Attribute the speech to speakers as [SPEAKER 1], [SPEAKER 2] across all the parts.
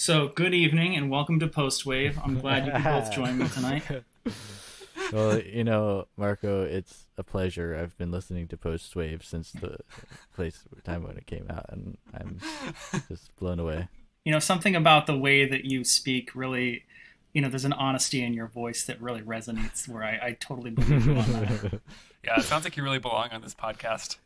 [SPEAKER 1] So, good evening and welcome to Postwave. I'm glad you can both join me tonight.
[SPEAKER 2] Well, Marco, it's a pleasure. I've been listening to Postwave since the time when it came out, and I'm just blown away.
[SPEAKER 1] Something about the way that you speak really, there's an honesty in your voice that really resonates where I totally believe you on that.
[SPEAKER 3] Yeah, it sounds like you really belong on this podcast.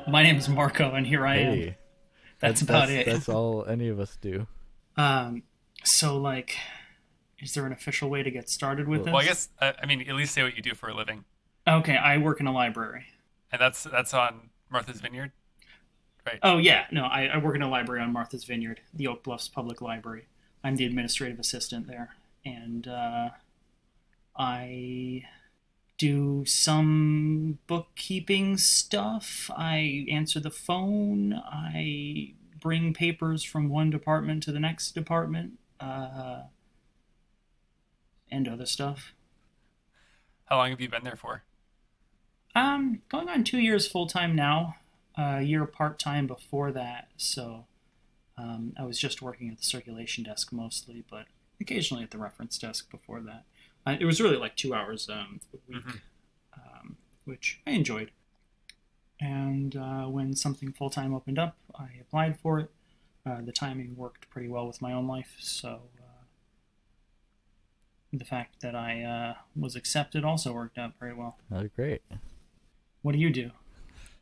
[SPEAKER 1] My name's Marco, and here I am.
[SPEAKER 2] Hey,
[SPEAKER 1] That's about it.
[SPEAKER 2] That's all any of us do.
[SPEAKER 1] So, is there an official way to get started with this?
[SPEAKER 3] Well, I guess, I mean, at least say what you do for a living.
[SPEAKER 1] Okay, I work in a library.
[SPEAKER 3] And that's on Martha's Vineyard, right?
[SPEAKER 1] Oh, yeah. No, I work in a library on Martha's Vineyard, the Oak Bluffs Public Library. I'm the administrative assistant there. And I do some bookkeeping stuff. I answer the phone. I bring papers from one department to the next department, and other stuff.
[SPEAKER 3] How long have you been there for?
[SPEAKER 1] Going on 2 years full time now. A year part time before that. So, I was just working at the circulation desk mostly, but occasionally at the reference desk before that. It was really like 2 hours a week, which I enjoyed. And when something full-time opened up, I applied for it. The timing worked pretty well with my own life, so the fact that I was accepted also worked out very well.
[SPEAKER 2] Oh, great.
[SPEAKER 1] What do you do?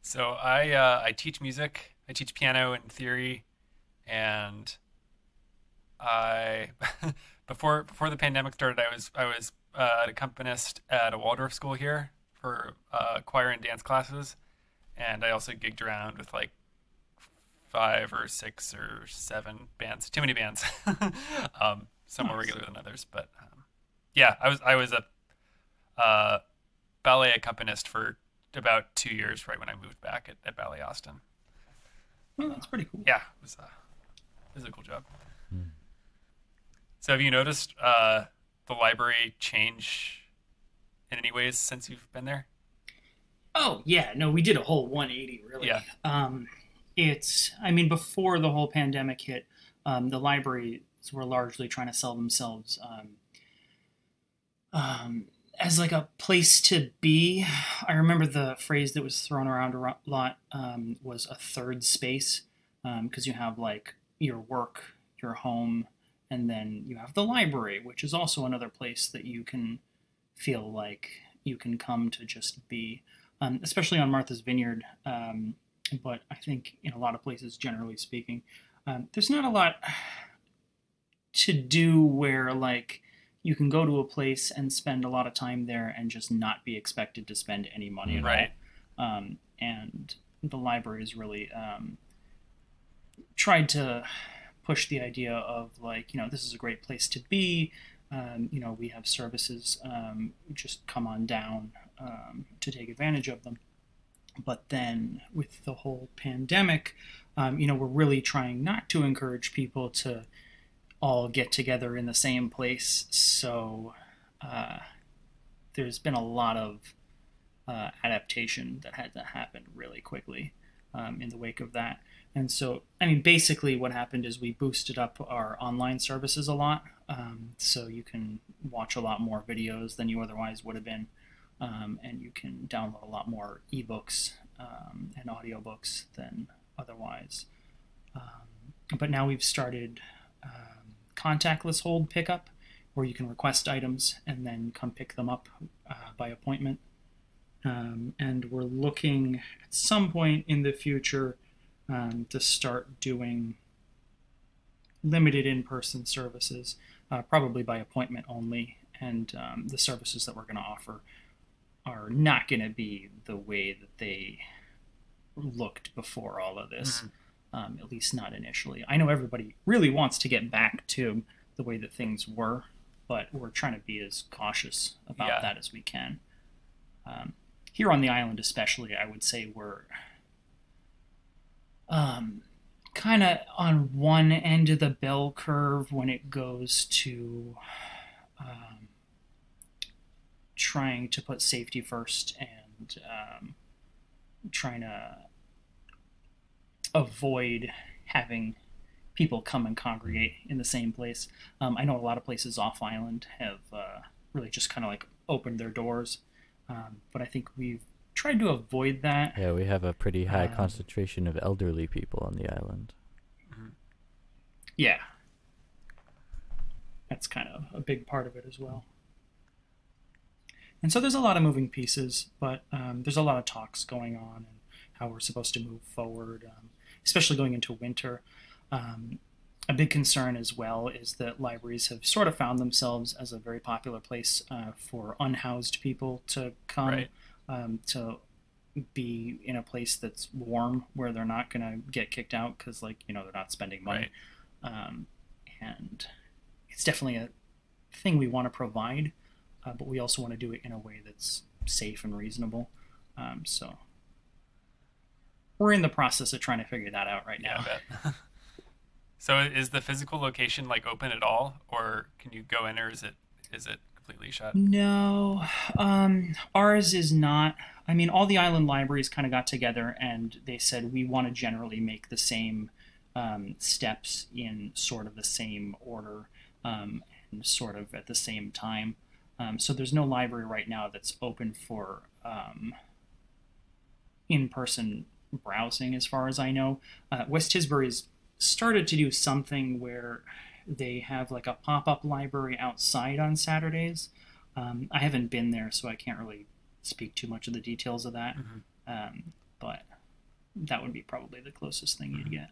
[SPEAKER 3] So I teach music. I teach piano and theory, and I before the pandemic started, I was an accompanist at a Waldorf school here for choir and dance classes, and I also gigged around with like 5 or 6 or 7 bands. Too many bands. Some more regular than others, but yeah, I was a ballet accompanist for about 2 years, right when I moved back at Ballet Austin.
[SPEAKER 1] Oh, that's pretty cool.
[SPEAKER 3] Yeah, it was a cool job. So have you noticed the library change in any ways since you've been there?
[SPEAKER 1] Oh, yeah. No, we did a whole 180, really.
[SPEAKER 3] Yeah.
[SPEAKER 1] Before the whole pandemic hit, the libraries were largely trying to sell themselves as like a place to be. I remember the phrase that was thrown around a lot was a third space, because you have like your work, your home, and then you have the library, which is also another place that you can feel like you can come to just be, especially on Martha's Vineyard. But I think in a lot of places, generally speaking, there's not a lot to do where like you can go to a place and spend a lot of time there and just not be expected to spend any money at
[SPEAKER 3] Right.
[SPEAKER 1] all. And the library has really tried to push the idea of like, this is a great place to be. We have services, just come on down to take advantage of them. But then with the whole pandemic, we're really trying not to encourage people to all get together in the same place. So there's been a lot of adaptation that had to happen really quickly in the wake of that. And so, basically what happened is we boosted up our online services a lot. So you can watch a lot more videos than you otherwise would have been. and you can download a lot more ebooks and audiobooks than otherwise. But now we've started contactless hold pickup, where you can request items and then come pick them up by appointment. And we're looking at some point in the future to start doing limited in-person services, probably by appointment only. And the services that we're going to offer are not going to be the way that they looked before all of this, at least not initially. I know everybody really wants to get back to the way that things were, but we're trying to be as cautious about that as we can. Here on the island especially, I would say we're kind of on one end of the bell curve when it goes to trying to put safety first and trying to avoid having people come and congregate in the same place. I know a lot of places off island have really just kind of like opened their doors, but I think we've tried to avoid that.
[SPEAKER 2] Yeah, we have a pretty high concentration of elderly people on the island.
[SPEAKER 1] Yeah. That's kind of a big part of it as well. And so there's a lot of moving pieces, but there's a lot of talks going on and how we're supposed to move forward, especially going into winter. A big concern as well is that libraries have sort of found themselves as a very popular place for unhoused people to come, to be in a place that's warm where they're not going to get kicked out because, like, you know, they're not spending money. And it's definitely a thing we want to provide, but we also want to do it in a way that's safe and reasonable. So we're in the process of trying to figure that out right now.
[SPEAKER 3] I bet. So is the physical location like open at all, or can you go in, or is it completely shut?
[SPEAKER 1] No, ours is not. I mean, all the island libraries kind of got together and they said we want to generally make the same steps in sort of the same order and sort of at the same time. So there's no library right now that's open for in-person browsing, as far as I know. West Tisbury's started to do something where they have like a pop-up library outside on Saturdays. I haven't been there, so I can't really speak too much of the details of that. But that would be probably the closest thing you'd get.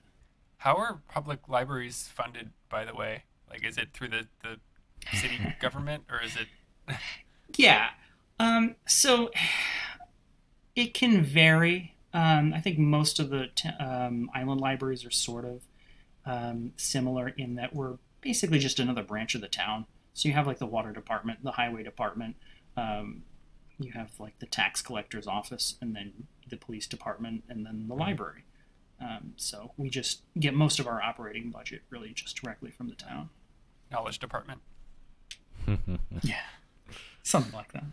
[SPEAKER 3] How are public libraries funded, by the way? Like, is it through the city government, or is it...
[SPEAKER 1] Yeah. So it can vary. I think most of the island libraries are sort of similar in that we're basically just another branch of the town. So you have like the water department, the highway department, you have like the tax collector's office, and then the police department, and then the library. So we just get most of our operating budget really just directly from the town.
[SPEAKER 3] Knowledge department.
[SPEAKER 1] Yeah, something like that.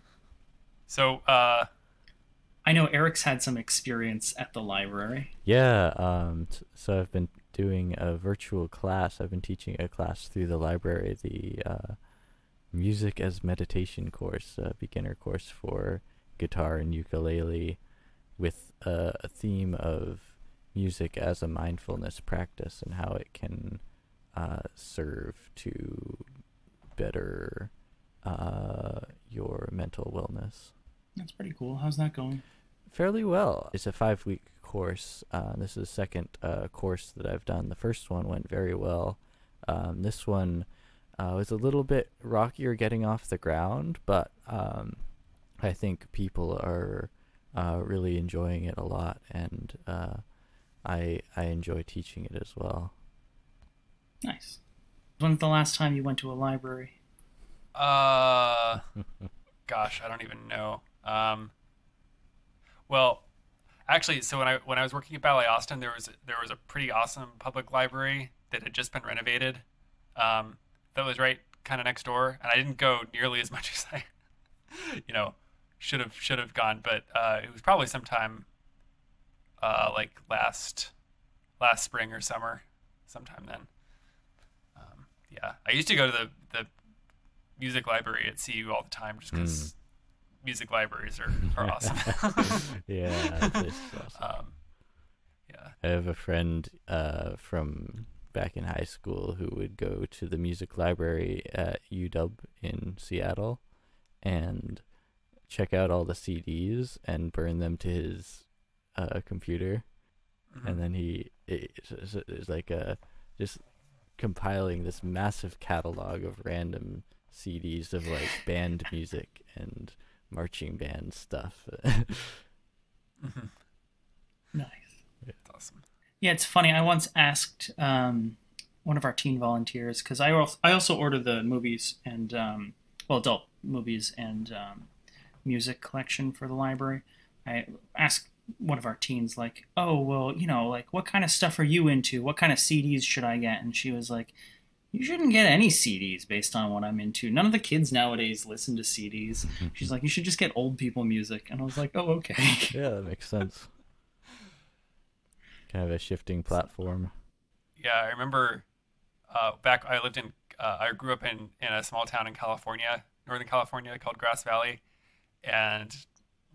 [SPEAKER 3] So
[SPEAKER 1] I know Eric's had some experience at the library.
[SPEAKER 2] Yeah, so I've been doing a virtual class. I've been teaching a class through the library, the music as meditation course, a beginner course for guitar and ukulele, with a theme of music as a mindfulness practice and how it can serve to better your mental wellness.
[SPEAKER 1] That's pretty cool. How's that going?
[SPEAKER 2] Fairly well. It's a 5-week course. This is the second course that I've done. The first one went very well. This one was a little bit rockier getting off the ground, but I think people are really enjoying it a lot, and I enjoy teaching it as well.
[SPEAKER 1] Nice. When's the last time you went to a library?
[SPEAKER 3] Gosh, I don't even know. Well, actually, so when I was working at Ballet Austin, there was a pretty awesome public library that had just been renovated. That was right kind of next door, and I didn't go nearly as much as I, should have gone. But it was probably sometime like last spring or summer, sometime then. Yeah, I used to go to the music library at CU all the time just because music libraries are awesome.
[SPEAKER 2] Yeah, it's awesome.
[SPEAKER 3] Yeah.
[SPEAKER 2] I have a friend from back in high school who would go to the music library at UW in Seattle and check out all the CDs and burn them to his computer. And then it's like just compiling this massive catalog of random CDs of like band music and marching band stuff.
[SPEAKER 1] Nice.
[SPEAKER 3] That's awesome.
[SPEAKER 1] Yeah, it's funny. I once asked one of our teen volunteers, because I also order the movies and adult movies and music collection for the library. I asked one of our teens, like, oh, well, like, what kind of stuff are you into? What kind of CDs should I get? And she was like, you shouldn't get any CDs based on what I'm into. None of the kids nowadays listen to CDs. She's like, you should just get old people music. And I was like, oh, okay.
[SPEAKER 2] Yeah, that makes sense. Kind of a shifting platform.
[SPEAKER 3] Yeah, I remember I grew up in a small town in California, Northern California, called Grass Valley. And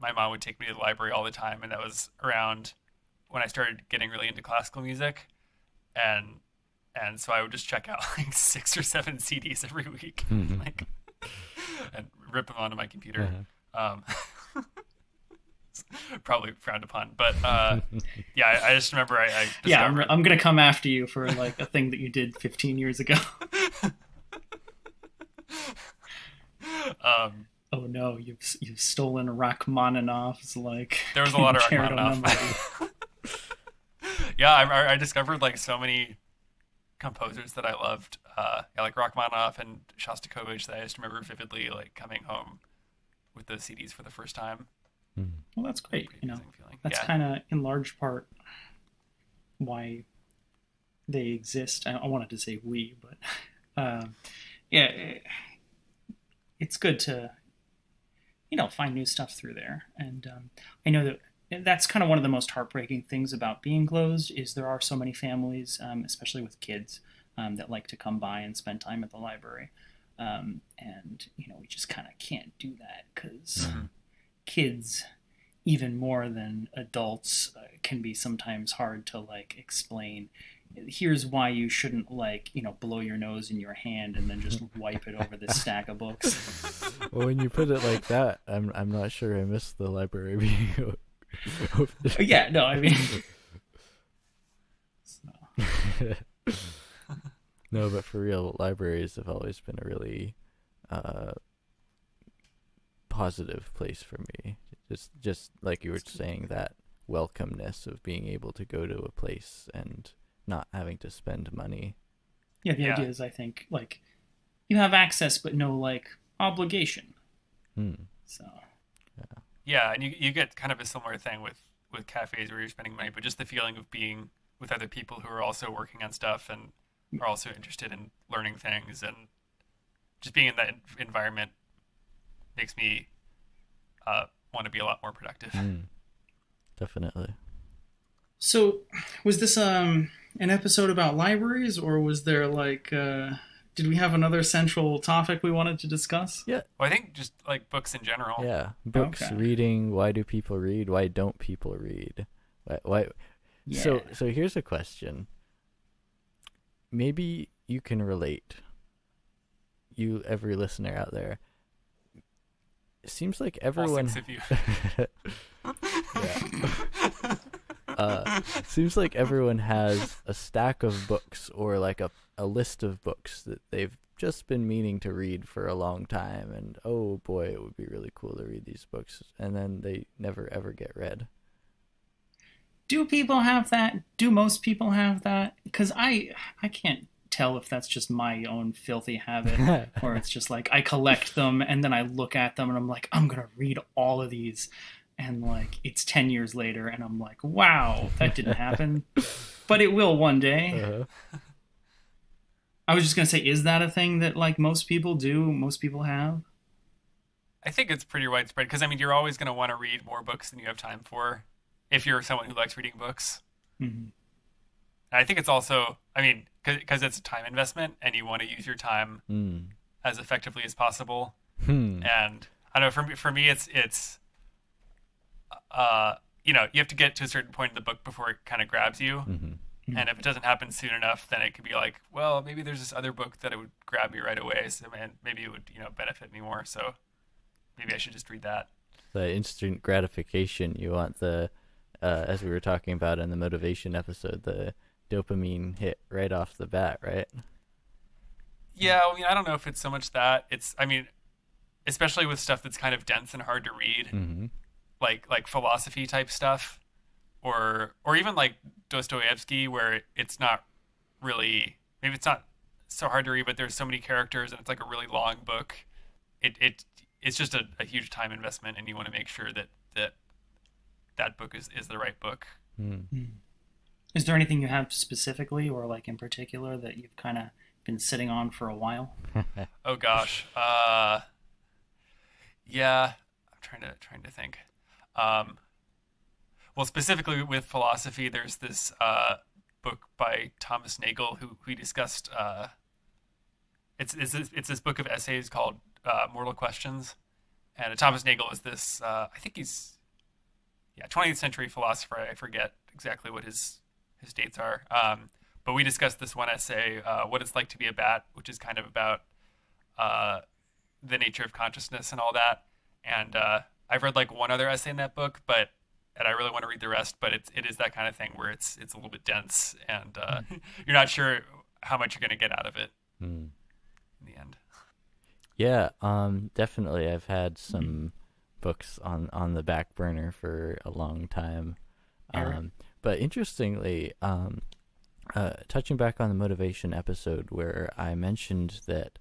[SPEAKER 3] my mom would take me to the library all the time. And that was around when I started getting really into classical music. And so I would just check out like 6 or 7 CDs every week, like, and rip them onto my computer. Probably frowned upon, but yeah, I just remember I discovered...
[SPEAKER 1] I'm gonna come after you for like a thing that you did 15 years ago. Oh no, you've stolen Rachmaninoff's, like,
[SPEAKER 3] there was a lot of Rachmaninoff. Yeah, I discovered like so many composers that I loved, like Rachmaninoff and Shostakovich, that I just remember vividly like coming home with those CDs for the first time.
[SPEAKER 1] Well, that's great.
[SPEAKER 3] Feeling.
[SPEAKER 1] That's kind of in large part why they exist. I wanted to say we, but yeah, it's good to find new stuff through there. And I know that that's kind of one of the most heartbreaking things about being closed is there are so many families, especially with kids, that like to come by and spend time at the library. And we just kind of can't do that because kids, even more than adults, can be sometimes hard to like explain. Here's why you shouldn't blow your nose in your hand and then just wipe it over this stack of books.
[SPEAKER 2] Well, when you put it like that, I'm not sure I missed the library being
[SPEAKER 1] Yeah, no, I mean,
[SPEAKER 2] no, but for real, libraries have always been a really positive place for me. Just like you were saying, that welcomeness of being able to go to a place and not having to spend money.
[SPEAKER 1] Yeah, the idea is, I think, like, you have access but no like obligation. So
[SPEAKER 3] yeah, and you get kind of a similar thing with cafes where you're spending money, but just the feeling of being with other people who are also working on stuff and are also interested in learning things, and just being in that environment makes me want to be a lot more productive.
[SPEAKER 2] Definitely.
[SPEAKER 1] So, was this an episode about libraries, or was there like did we have another central topic we wanted to discuss?
[SPEAKER 2] Yeah.
[SPEAKER 3] Well, I think just like books in general.
[SPEAKER 2] Yeah, books,
[SPEAKER 1] Okay.
[SPEAKER 2] reading. Why do people read? Why don't people read? Why?
[SPEAKER 1] Yeah.
[SPEAKER 2] So here's a question. Maybe you can relate. You, every listener out there. It seems like everyone.
[SPEAKER 3] All 6 of you.
[SPEAKER 2] Seems like everyone has a stack of books or like a list of books that they've just been meaning to read for a long time, and oh boy, it would be really cool to read these books, and then they never ever get read.
[SPEAKER 1] Do people have that? Do most people have that? Because I can't tell if that's just my own filthy habit or it's just like I collect them and then I look at them and I'm like, I'm gonna read all of these, and like it's 10 years later and I'm like, wow, that didn't happen, but it will one day. I was just gonna say, is that a thing that like most people do, most people have?
[SPEAKER 3] I think it's pretty widespread because, I mean, you're always going to want to read more books than you have time for if you're someone who likes reading books. And I think it's also, I mean, because it's a time investment and you want to use your time as effectively as possible. And I don't know. For me, it's you have to get to a certain point in the book before it kind of grabs you.
[SPEAKER 2] Hmm.
[SPEAKER 3] And if it doesn't happen soon enough, then it could be like, well, maybe there's this other book that it would grab me right away. So, man, maybe it would, benefit me more. So maybe I should just read that.
[SPEAKER 2] The instant gratification, you want the, as we were talking about in the motivation episode, the dopamine hit right off the bat, right?
[SPEAKER 3] Yeah, I mean, I don't know if it's so much that. I mean, especially with stuff that's kind of dense and hard to read,
[SPEAKER 2] Hmm.
[SPEAKER 3] like philosophy type stuff, or even like Dostoevsky, where it's not really, maybe it's not so hard to read, but there's so many characters and it's like a really long book. It's just a huge time investment, and you want to make sure that book is the right book.
[SPEAKER 2] Mm.
[SPEAKER 1] Is there anything you have specifically or like in particular that you've kind of been sitting on for a while?
[SPEAKER 3] Oh gosh, yeah, I'm trying to think. Well, specifically with philosophy, there's this book by Thomas Nagel who we discussed. It's this book of essays called Mortal Questions, and Thomas Nagel is this. I think he's 20th century philosopher. I forget exactly what his dates are. But we discussed this one essay, What It's Like to Be a Bat, which is kind of about the nature of consciousness and all that. And I've read like one other essay in that book, and I really want to read the rest. But it is that kind of thing where it's a little bit dense, and you're not sure how much you're going to get out of it in the end.
[SPEAKER 2] Yeah, definitely. I've had some books on the back burner for a long time. But interestingly, touching back on the motivation episode where I mentioned that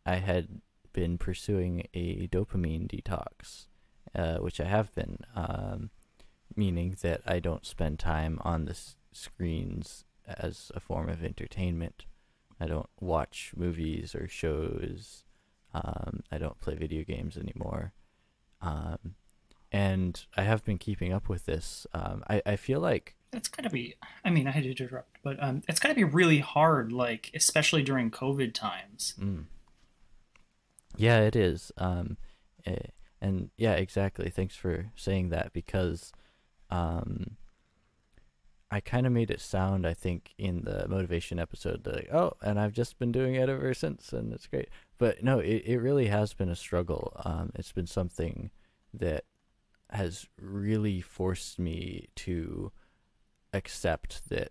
[SPEAKER 2] I had been pursuing a dopamine detox, which I have been, meaning that I don't spend time on the screens as a form of entertainment. I don't watch movies or shows. I don't play video games anymore. And I have been keeping up with this. I feel like
[SPEAKER 1] That's gotta be, I mean, I had to interrupt, but it's gotta be really hard, like, especially during COVID times.
[SPEAKER 2] yeah, it is. And yeah, exactly. Thanks for saying that, because I kind of made it sound, I think, in the motivation episode, that like, oh, and I've just been doing it ever since, and it's great. But no, it really has been a struggle. It's been something that has really forced me to accept that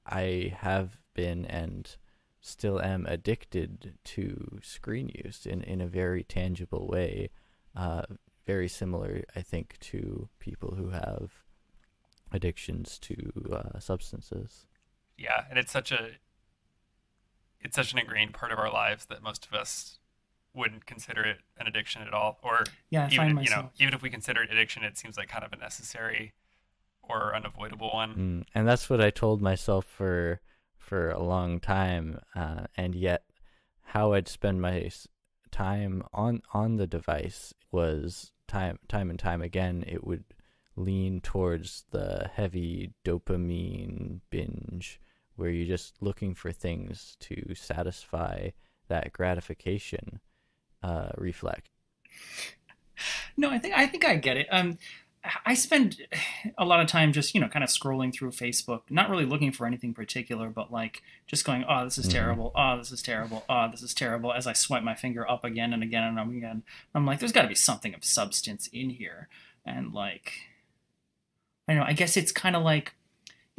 [SPEAKER 2] I have been and still am addicted to screen use in a very tangible way. Very similar, I think, to people who have addictions to substances.
[SPEAKER 3] Yeah, and it's such an ingrained part of our lives that most of us wouldn't consider it an addiction at all. Or
[SPEAKER 1] Yeah, I
[SPEAKER 3] even
[SPEAKER 1] find myself.
[SPEAKER 3] even if we consider it addiction, it seems like kind of a necessary or unavoidable one.
[SPEAKER 2] And that's what I told myself for a long time, and yet how I'd spend my time on the device was time and time again. It would lean towards the heavy dopamine binge, where you're just looking for things to satisfy that gratification reflex.
[SPEAKER 1] No, I think I get it. I spend a lot of time just, kind of scrolling through Facebook, not really looking for anything particular, but like just going, oh, this is terrible. Oh, this is terrible. Oh, this is terrible. As I swipe my finger up again and again and again, I'm like, there's got to be something of substance in here. And like, I don't know, I guess it's kind of like,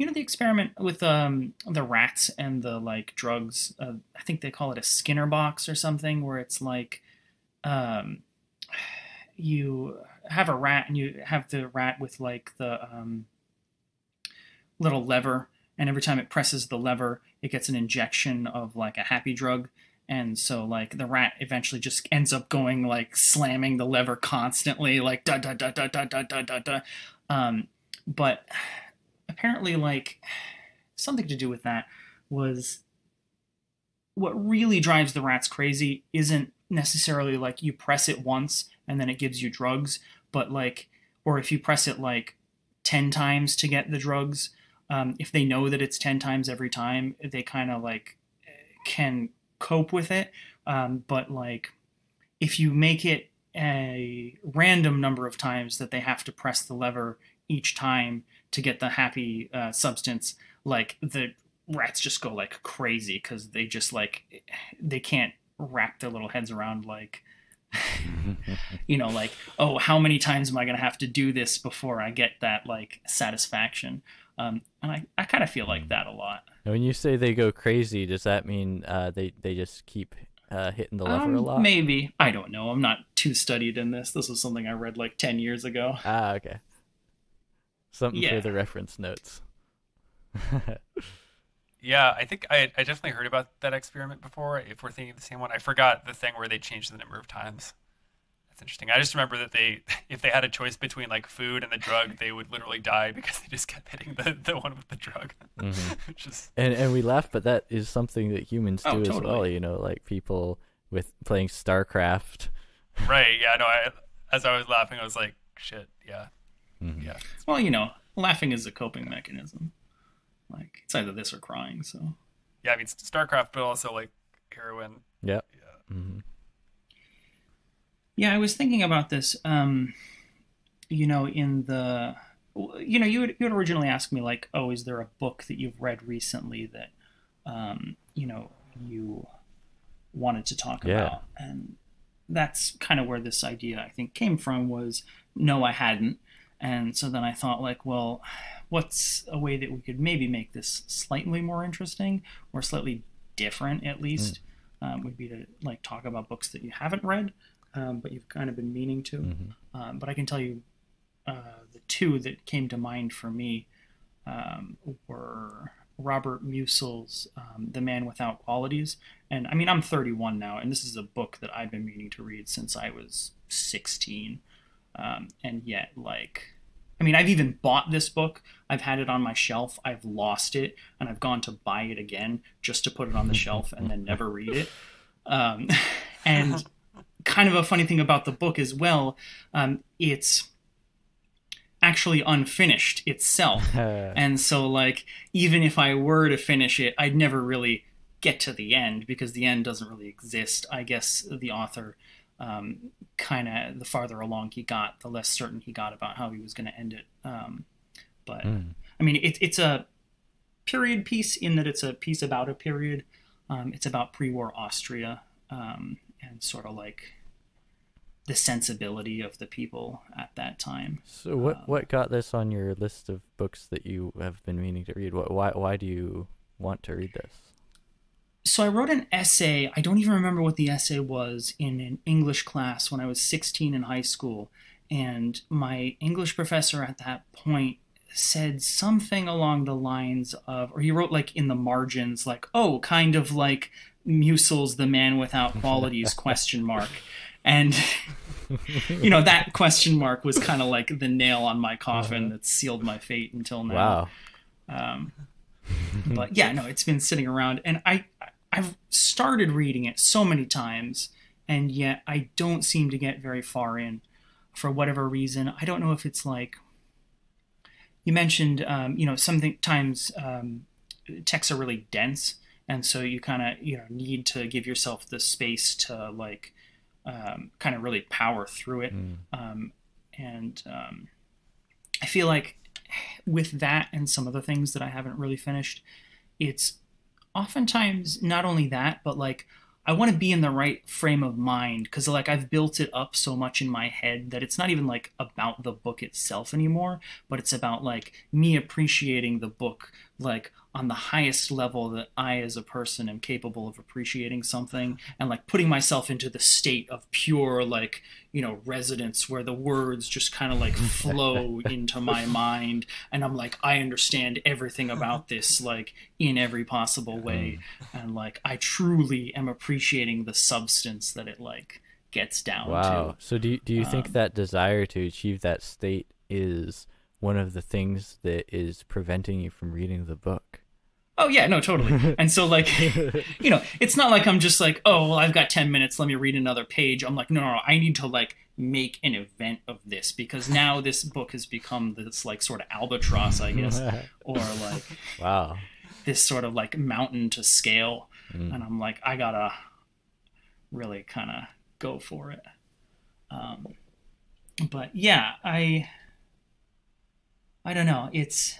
[SPEAKER 1] the experiment with the rats and the like drugs. I think they call it a Skinner box or something, where it's like, you have a rat and you have the rat with like the little lever, and every time it presses the lever it gets an injection of like a happy drug, and so like the rat eventually just ends up going like slamming the lever constantly, like da da da da da da da da da. But apparently, like, something to do with that was what really drives the rats crazy isn't necessarily like you press it once and then it gives you drugs, but like, or if you press it like 10 times to get the drugs, if they know that it's 10 times every time, they kind of like can cope with it. But like, if you make it a random number of times that they have to press the lever each time to get the happy substance, like the rats just go like crazy because they just like they can't wrap their little heads around like like, oh, how many times am I going to have to do this before I get that like satisfaction? And I kind of feel like that a lot.
[SPEAKER 2] When you say they go crazy, does that mean they just keep hitting the lever a lot?
[SPEAKER 1] Maybe. I don't know. I'm not too studied in this. This was something I read like 10 years ago.
[SPEAKER 2] Ah, okay. Something for the reference notes.
[SPEAKER 3] Yeah, I think I definitely heard about that experiment before. If we're thinking of the same one, I forgot the thing where they changed the number of times. That's interesting. I just remember that if they had a choice between like food and the drug, they would literally die because they just kept hitting the one with the drug.
[SPEAKER 2] Mm-hmm. And we laugh, but that is something that humans do as well. Like people with playing StarCraft.
[SPEAKER 3] Right. Yeah. No. As I was laughing, I was like, shit. Yeah.
[SPEAKER 2] Mm-hmm.
[SPEAKER 3] Yeah.
[SPEAKER 1] Well, laughing is a coping mechanism. Like it's either this or crying. So.
[SPEAKER 3] Yeah, I mean StarCraft, but also like heroin.
[SPEAKER 2] Yep.
[SPEAKER 3] Yeah.
[SPEAKER 2] Mm-hmm.
[SPEAKER 1] Yeah, I was thinking about this. In the, you had originally asked me like, oh, is there a book that you've read recently that, you wanted to talk about? And that's kind of where this idea I think came from. Was no, I hadn't. And so then I thought like, well, what's a way that we could maybe make this slightly more interesting or slightly different at least, would be to like talk about books that you haven't read, but you've kind of been meaning to.
[SPEAKER 2] Mm-hmm.
[SPEAKER 1] But I can tell you the two that came to mind for me were Robert Musil's The Man Without Qualities. And I mean, I'm 31 now, and this is a book that I've been meaning to read since I was 16. And yet, like, I mean, I've even bought this book. I've had it on my shelf. I've lost it, and I've gone to buy it again just to put it on the shelf and then never read it. And kind of a funny thing about the book as well, it's actually unfinished itself. And so, like, even if I were to finish it, I'd never really get to the end because the end doesn't really exist. I guess the author... kind of the farther along he got, the less certain he got about how he was going to end it. But I mean, it's a period piece in that it's a piece about a period. It's about pre-war Austria and sort of like the sensibility of the people at that time.
[SPEAKER 2] So what got this on your list of books that you have been meaning to read? Why do you want to read this?
[SPEAKER 1] So I wrote an essay, I don't even remember what the essay was, in an English class when I was 16 in high school. And my English professor at that point said something along the lines of, or he wrote like in the margins, like, oh, kind of like Musil's The Man Without Qualities, ? And, that question mark was kind of like the nail on my coffin that sealed my fate until now.
[SPEAKER 2] Wow.
[SPEAKER 1] But yeah, no, it's been sitting around, and I've started reading it so many times, and yet I don't seem to get very far in for whatever reason. I don't know if it's like you mentioned, sometimes texts are really dense, and so you kind of need to give yourself the space to like kind of really power through it. And I feel like with that and some other things that I haven't really finished, it's oftentimes not only that, but like I want to be in the right frame of mind because like I've built it up so much in my head that it's not even like about the book itself anymore, but it's about like me appreciating the book like on the highest level that I as a person am capable of appreciating something, and like putting myself into the state of pure like resonance where the words just kind of like flow into my mind, and I'm like, I understand everything about this like in every possible way, and like I truly am appreciating the substance that it like gets down to.
[SPEAKER 2] Wow. So do you think that desire to achieve that state is one of the things that is preventing you from reading the book?
[SPEAKER 1] Oh yeah, no, totally. And so like, it's not like I'm just like, oh, well, I've got 10 minutes, let me read another page. I'm like, no, I need to like make an event of this because now this book has become this like sort of albatross, I guess, or like,
[SPEAKER 2] wow,
[SPEAKER 1] this sort of like mountain to scale. And I'm like, I gotta really kind of go for it. Um, but yeah, I don't know. It's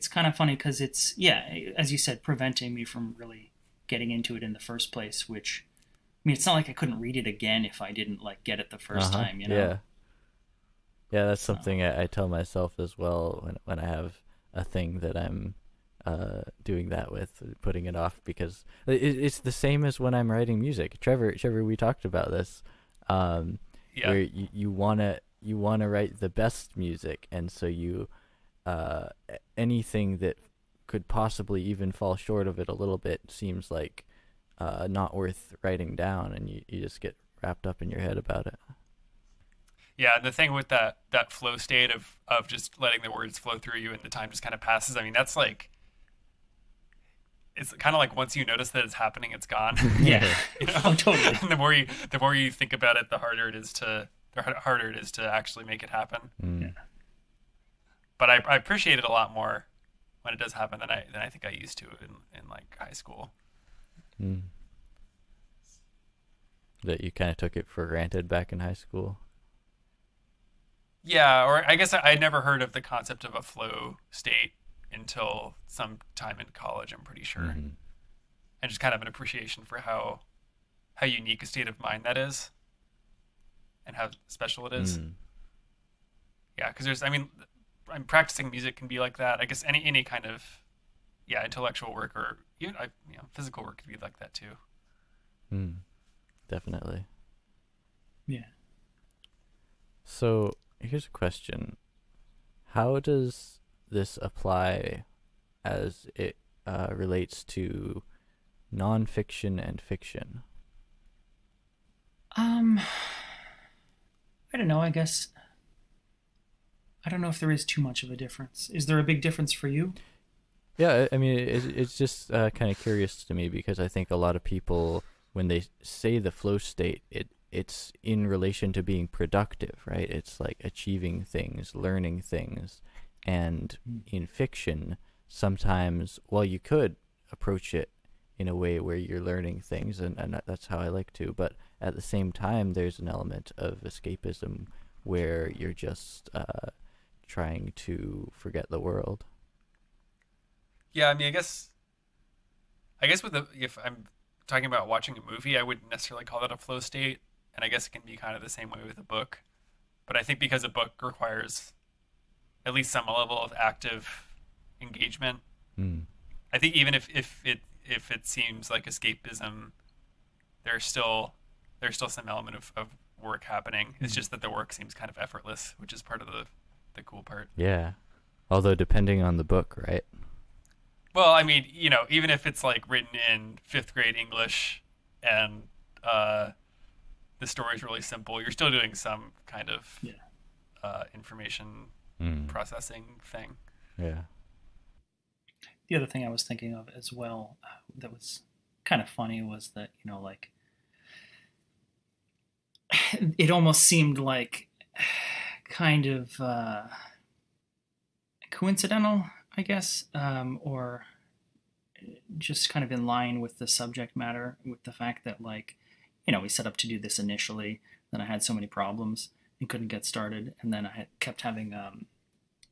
[SPEAKER 1] kind of funny because it's, yeah, as you said, preventing me from really getting into it in the first place. Which, I mean, it's not like I couldn't read it again if I didn't like get it the first
[SPEAKER 2] Uh-huh.
[SPEAKER 1] time, you know.
[SPEAKER 2] Yeah. Yeah, that's
[SPEAKER 1] So
[SPEAKER 2] something I tell myself as well when I have a thing that I'm doing that with, putting it off because it's the same as when I'm writing music. Trevor, we talked about this,
[SPEAKER 3] Yeah.
[SPEAKER 2] where you wanna write the best music, and so you anything that could possibly even fall short of it a little bit seems like not worth writing down, and you just get wrapped up in your head about it.
[SPEAKER 3] Yeah, the thing with that flow state of just letting the words flow through you and the time just kind of passes. I mean, that's like it's kind of like once you notice that it's happening, it's gone.
[SPEAKER 1] yeah,
[SPEAKER 3] You know,
[SPEAKER 1] oh totally.
[SPEAKER 3] and the more you think about it, the harder it is to actually make it happen.
[SPEAKER 2] Mm.
[SPEAKER 3] But I appreciate it a lot more when it does happen than I think I used to in like high school.
[SPEAKER 2] Mm. That you kind of took it for granted back in high school.
[SPEAKER 3] Yeah, or I guess I'd never heard of the concept of a flow state until some time in college, I'm pretty sure.
[SPEAKER 2] Hmm.
[SPEAKER 3] And just kind of an appreciation for how unique a state of mind that is and how special it is.
[SPEAKER 2] Mm.
[SPEAKER 3] Yeah, because I mean, I'm practicing music can be like that. I guess any kind of intellectual work or even physical work can be like that too.
[SPEAKER 2] Mm. Definitely.
[SPEAKER 1] Yeah.
[SPEAKER 2] So here's a question: how does this apply as it relates to nonfiction and fiction?
[SPEAKER 1] Um, I don't know. I guess I don't know if there is too much of a difference. Is there a big difference for you?
[SPEAKER 2] Yeah, I mean, it's just kind of curious to me because I think a lot of people, when they say the flow state, it's in relation to being productive, right? It's like achieving things, learning things. And
[SPEAKER 1] Mm.
[SPEAKER 2] in fiction, sometimes, well, you could approach it in a way where you're learning things, and that's how I like to. But at the same time, there's an element of escapism where you're just trying to forget the world.
[SPEAKER 3] Yeah, I mean, I guess if I'm talking about watching a movie, I wouldn't necessarily call that a flow state, and I guess it can be kind of the same way with a book. But I think because a book requires at least some level of active engagement,
[SPEAKER 2] Mm.
[SPEAKER 3] I think even if it seems like escapism, there's still some element of work happening. It's just that the work seems kind of effortless, which is part of the cool part.
[SPEAKER 2] Yeah. Although depending on the book, right?
[SPEAKER 3] Well, I mean, even if it's like written in fifth grade English and the story's really simple, you're still doing some kind of
[SPEAKER 1] Yeah.
[SPEAKER 3] information
[SPEAKER 2] Mm.
[SPEAKER 3] processing thing.
[SPEAKER 2] Yeah.
[SPEAKER 1] The other thing I was thinking of as well that was kind of funny was that, like it almost seemed like kind of coincidental, I guess, or just kind of in line with the subject matter, with the fact that, like, we set up to do this initially, then I had so many problems and couldn't get started, and then I kept having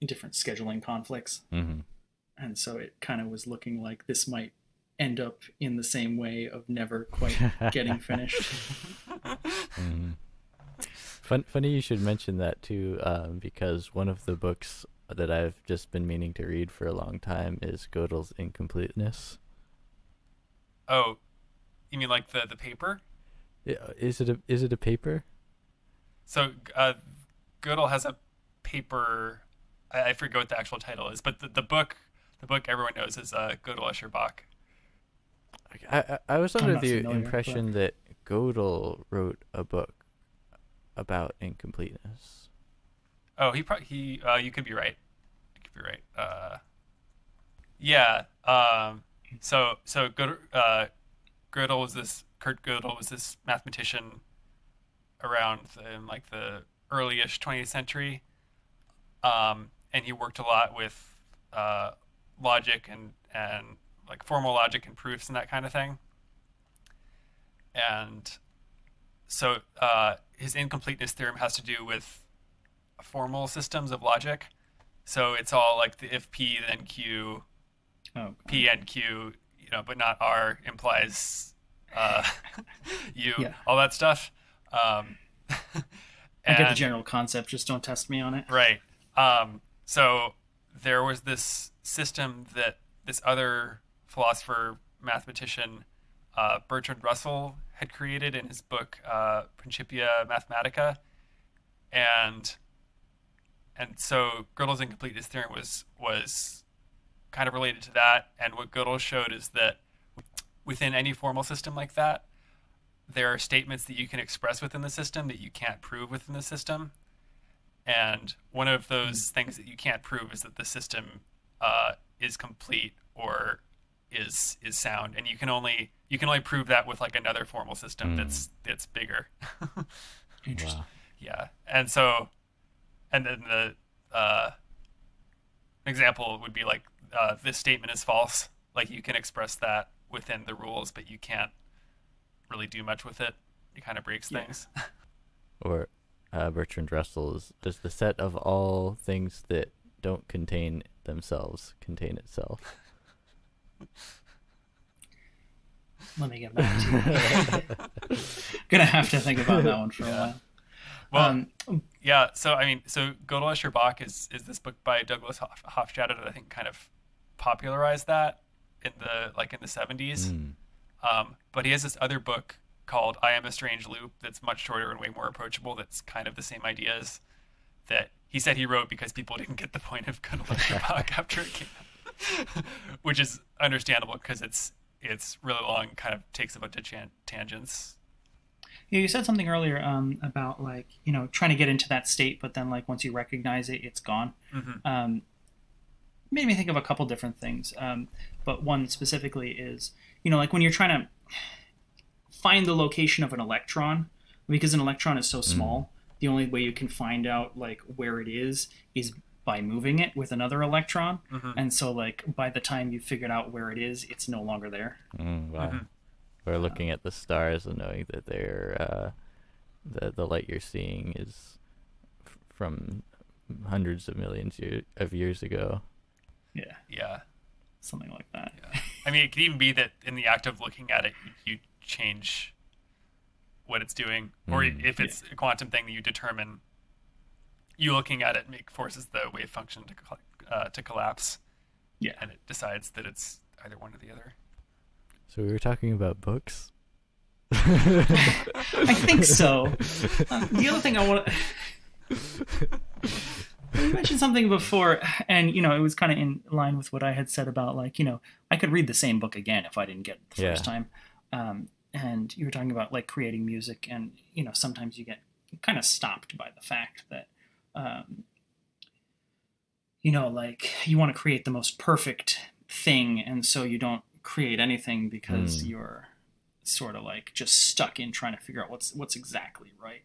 [SPEAKER 1] different scheduling conflicts,
[SPEAKER 2] Mm-hmm.
[SPEAKER 1] and so it kind of was looking like this might end up in the same way of never quite getting finished.
[SPEAKER 2] Mm-hmm. Funny you should mention that too, because one of the books that I've just been meaning to read for a long time is Gödel's Incompleteness.
[SPEAKER 3] Oh, you mean like the paper?
[SPEAKER 2] Yeah, is it a paper?
[SPEAKER 3] So Gödel has a paper. I forget what the actual title is, but the book everyone knows is Gödel Escher Bach.
[SPEAKER 2] I was
[SPEAKER 1] I'm
[SPEAKER 2] under
[SPEAKER 1] not
[SPEAKER 2] the
[SPEAKER 1] familiar,
[SPEAKER 2] impression that Gödel wrote a book about incompleteness.
[SPEAKER 3] Oh, he you could be right. You could be right. Yeah. So Gödel was this Kurt Gödel was this mathematician around in like the early-ish 20th century, and he worked a lot with logic and like formal logic and proofs and that kind of thing. And his incompleteness theorem has to do with formal systems of logic. So it's all like the if P then Q,
[SPEAKER 1] Oh,
[SPEAKER 3] P and Q, but not R implies uh, U,
[SPEAKER 1] yeah.
[SPEAKER 3] all that stuff. Um,
[SPEAKER 1] I get the
[SPEAKER 3] and
[SPEAKER 1] general concept. Just don't test me on it.
[SPEAKER 3] right. So there was this system that this other philosopher, mathematician, Bertrand Russell, had created in his book Principia Mathematica, and so Gödel's incompleteness theorem was kind of related to that. And what Gödel showed is that within any formal system like that, there are statements that you can express within the system that you can't prove within the system. And one of those things that you can't prove is that the system is complete or is sound, and you can only prove that with like another formal system that's bigger.
[SPEAKER 1] Interesting.
[SPEAKER 2] Wow.
[SPEAKER 3] Yeah, and then the example would be like this statement is false. Like you can express that within the rules, but you can't really do much with it. It kind of breaks things.
[SPEAKER 2] Or Bertrand Russell's, does the set of all things that don't contain themselves contain itself?
[SPEAKER 1] Let me get back to you. Gonna have to think about that one for a while.
[SPEAKER 3] Well, yeah. So I mean, Gödel Escher Bach is this book by Douglas Hofstadter that I think kind of popularized that in the 70s. But he has this other book called I Am a Strange Loop that's much shorter and way more approachable. That's kind of the same ideas that he said he wrote because people didn't get the point of Gödel Escher Bach after it came out, which is understandable because it's really long, kind of takes a bunch of tangents.
[SPEAKER 1] Yeah, you said something earlier about trying to get into that state, but then once you recognize it, it's gone.
[SPEAKER 3] Mm-hmm.
[SPEAKER 1] Made me think of a couple different things, but one specifically is when you're trying to find the location of an electron, because an electron is so small, the only way you can find out where it is by moving it with another electron.
[SPEAKER 3] Mm-hmm.
[SPEAKER 1] And so by the time you figured out where it is, it's no longer there.
[SPEAKER 2] Wow.
[SPEAKER 3] Mm-hmm.
[SPEAKER 2] Or looking at the stars and knowing that they're the light you're seeing is from hundreds of millions of years ago.
[SPEAKER 3] Yeah.
[SPEAKER 1] Something like that.
[SPEAKER 3] Yeah. I mean, it could even be that in the act of looking at it, you change what it's doing, or if it's a quantum thing that you determine, you looking at it forces the wave function to collapse.
[SPEAKER 1] Yeah,
[SPEAKER 3] and it decides that it's either one or the other.
[SPEAKER 2] So we were talking about books.
[SPEAKER 1] I think so. The other thing I want to. You mentioned something before, and it was kind of in line with what I had said about I could read the same book again if I didn't get it the first time. And you were talking about creating music, and sometimes you get kind of stopped by the fact that you want to create the most perfect thing, and so you don't create anything because you're sort of just stuck in trying to figure out what's exactly right.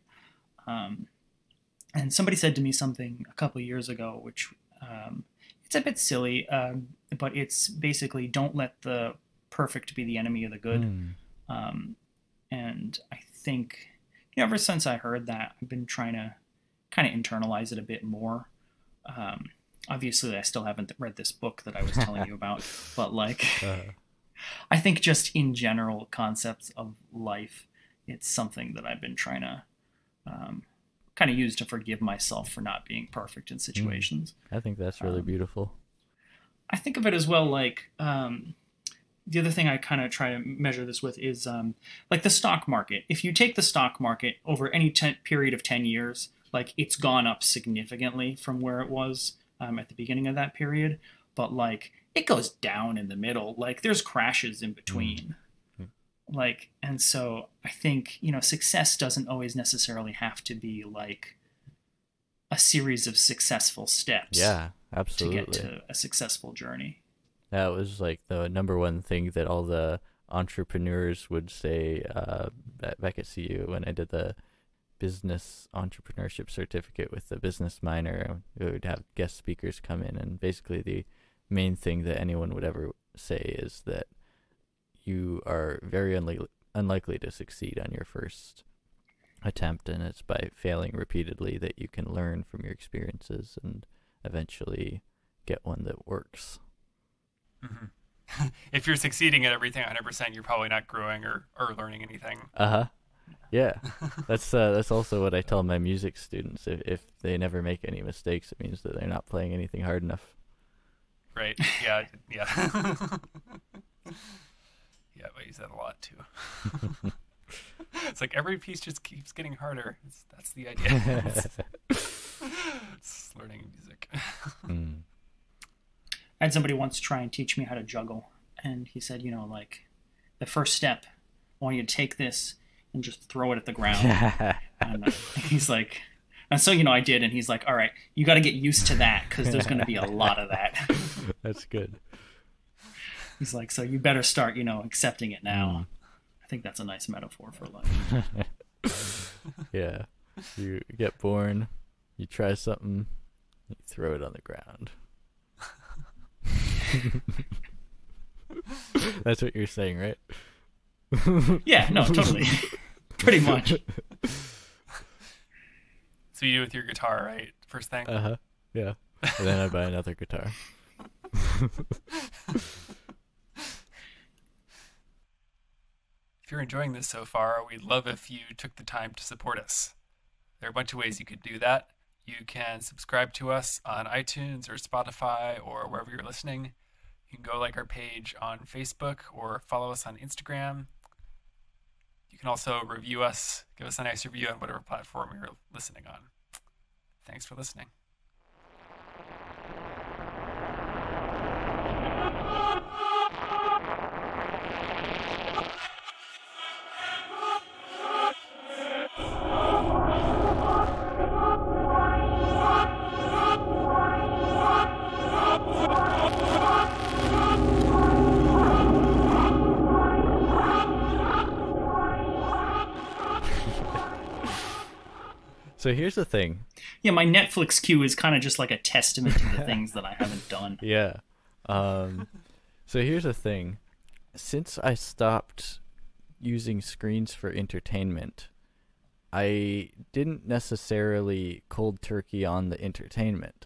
[SPEAKER 1] And somebody said to me something a couple of years ago, which it's a bit silly, but it's basically don't let the perfect be the enemy of the good. And I think ever since I heard that, I've been trying to kind of internalize it a bit more. Obviously, I still haven't read this book that I was telling you about, but I think just in general concepts of life, it's something that I've been trying to kind of use to forgive myself for not being perfect in situations.
[SPEAKER 2] I think that's really beautiful.
[SPEAKER 1] I think of it as well the other thing I kind of try to measure this with is the stock market. If you take the stock market over any period of 10 years, it's gone up significantly from where it was at the beginning of that period, but it goes down in the middle. There's crashes in between. And so I think, success doesn't always necessarily have to be a series of successful steps.
[SPEAKER 2] Yeah, absolutely.
[SPEAKER 1] To get to a successful journey.
[SPEAKER 2] That was the number one thing that all the entrepreneurs would say back at CU when I did the business entrepreneurship certificate with the business minor. We would have guest speakers come in, and basically the main thing that anyone would ever say is that you are very unlikely to succeed on your first attempt, and it's by failing repeatedly that you can learn from your experiences and eventually get one that works.
[SPEAKER 3] Hmm. If you're succeeding at everything 100%, you're probably not growing or learning anything.
[SPEAKER 2] Yeah, that's also what I tell my music students. If they never make any mistakes, it means that they're not playing anything hard enough.
[SPEAKER 3] Right. Yeah. Yeah. Yeah, I use that a lot too. It's like every piece just keeps getting harder. That's the idea. It's learning music.
[SPEAKER 1] I had somebody once try and teach me how to juggle, and he said, like, the first step, I want you to take this and just throw it at the ground. And he's like, and so, I did, and he's like, all right, you got to get used to that, because there's going to be a lot of that.
[SPEAKER 2] That's good.
[SPEAKER 1] He's like, so you better start, accepting it now. I think that's a nice metaphor for life.
[SPEAKER 2] Yeah. You get born, you try something, you throw it on the ground. That's what you're saying, right?
[SPEAKER 1] Yeah, no, totally. Pretty much.
[SPEAKER 3] So you do with your guitar, right? First thing?
[SPEAKER 2] Yeah. And then I buy another guitar.
[SPEAKER 3] If you're enjoying this so far, we'd love if you took the time to support us. There are a bunch of ways you could do that. You can subscribe to us on iTunes or Spotify or wherever you're listening. You can go like our page on Facebook or follow us on Instagram. You can also review us, give us a nice review on whatever platform you're listening on. Thanks for listening.
[SPEAKER 2] So here's the thing.
[SPEAKER 1] Yeah, my Netflix queue is kind of just like a testament to the things that I haven't done.
[SPEAKER 2] Yeah. So here's the thing. Since I stopped using screens for entertainment, I didn't necessarily cold turkey on the entertainment.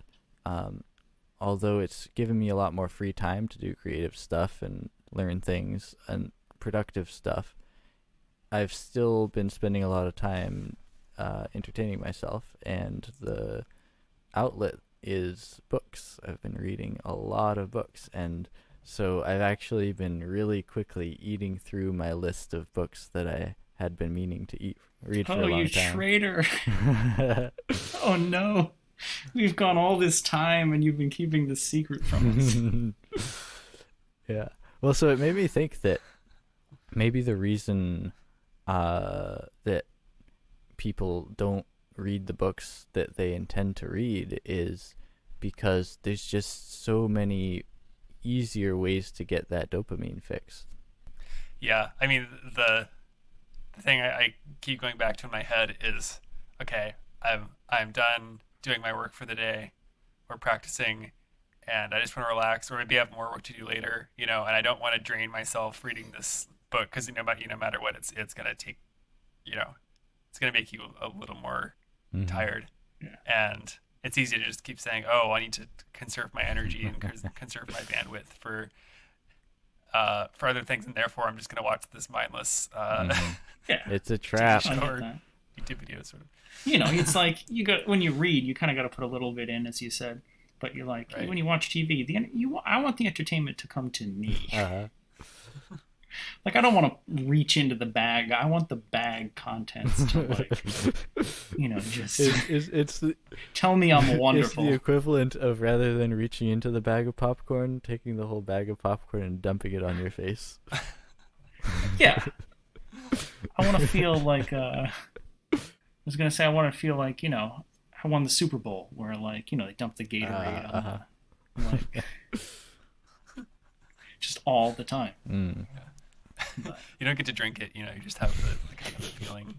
[SPEAKER 2] Although it's given me a lot more free time to do creative stuff and learn things and productive stuff, I've still been spending a lot of time entertaining myself, and the outlet is books. I've been reading a lot of books, and so I've actually been really quickly eating through my list of books that I had been meaning to read for a long time.
[SPEAKER 1] Oh, you traitor. Oh no. We've gone all this time and you've been keeping this secret from us.
[SPEAKER 2] Yeah. Well, so it made me think that maybe the reason that people don't read the books that they intend to read is because there's just so many easier ways to get that dopamine fix.
[SPEAKER 3] Yeah, I mean, the thing I keep going back to in my head is, okay, I'm done doing my work for the day or practicing, and I just want to relax, or maybe I have more work to do later, and I don't want to drain myself reading this book, because no matter what, it's going to take, it's going to make you a little more tired.
[SPEAKER 1] Yeah.
[SPEAKER 3] And it's easy to just keep saying, oh, I need to conserve my energy and conserve my bandwidth for other things, and therefore I'm just going to watch this mindless
[SPEAKER 1] Yeah,
[SPEAKER 2] it's a trap.
[SPEAKER 3] or YouTube video sort of.
[SPEAKER 1] It's like when you read, you kind of got to put a little bit in, as you said, but you're like,
[SPEAKER 3] right.
[SPEAKER 1] When you watch TV, I want the entertainment to come to me. Like, I don't want to reach into the bag. I want the bag contents to, just
[SPEAKER 2] it's
[SPEAKER 1] tell me I'm wonderful.
[SPEAKER 2] It's the equivalent of, rather than reaching into the bag of popcorn, taking the whole bag of popcorn and dumping it on your face.
[SPEAKER 1] Yeah. I want to feel like, I was going to say, I want to feel like, I won the Super Bowl, where, they dump the Gatorade on just all the time. But
[SPEAKER 3] you don't get to drink it, you just have the kind of the feeling.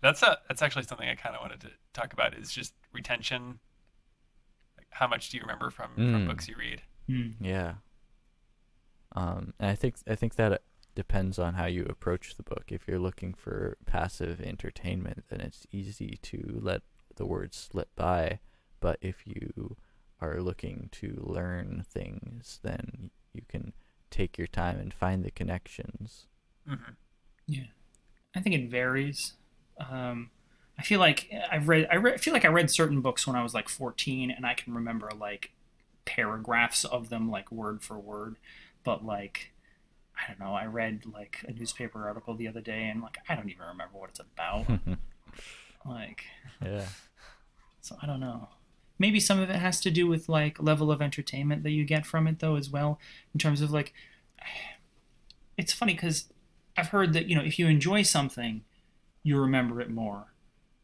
[SPEAKER 3] That's actually something I kind of wanted to talk about, is just retention. Like, how much do you remember from books you read?
[SPEAKER 2] Yeah. And I think that depends on how you approach the book. If you're looking for passive entertainment, then it's easy to let the words slip by. But if you are looking to learn things, then you can take your time and find the connections.
[SPEAKER 3] Hmm.
[SPEAKER 1] Yeah, I think it varies. I feel like I feel like I read certain books when I was like 14, and I can remember like paragraphs of them, like word for word. But like, I don't know. I read like a newspaper article the other day, and like I don't even remember what it's about. Like,
[SPEAKER 2] Yeah.
[SPEAKER 1] so I don't know. Maybe some of it has to do with like level of entertainment that you get from it, though, as well. In terms of like, it's funny because I've heard that if you enjoy something, you remember it more.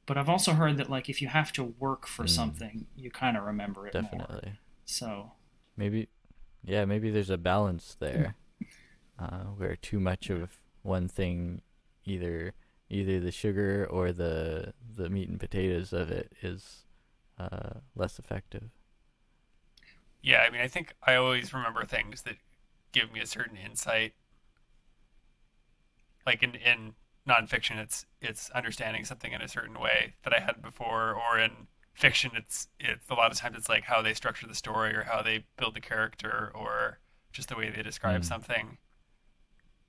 [SPEAKER 1] But I've also heard that like if you have to work for
[SPEAKER 2] Mm,
[SPEAKER 1] something, you kind of remember it more.
[SPEAKER 2] definitely.
[SPEAKER 1] So
[SPEAKER 2] Maybe, yeah, maybe there's a balance there, where too much of one thing, either either the sugar or the meat and potatoes of it is less effective.
[SPEAKER 3] Yeah, I mean, I think I always remember things that give me a certain insight. Like in nonfiction, it's understanding something in a certain way that I hadn't before, or in fiction, it's a lot of times it's like how they structure the story or how they build the character or just the way they describe
[SPEAKER 2] Mm,
[SPEAKER 3] something.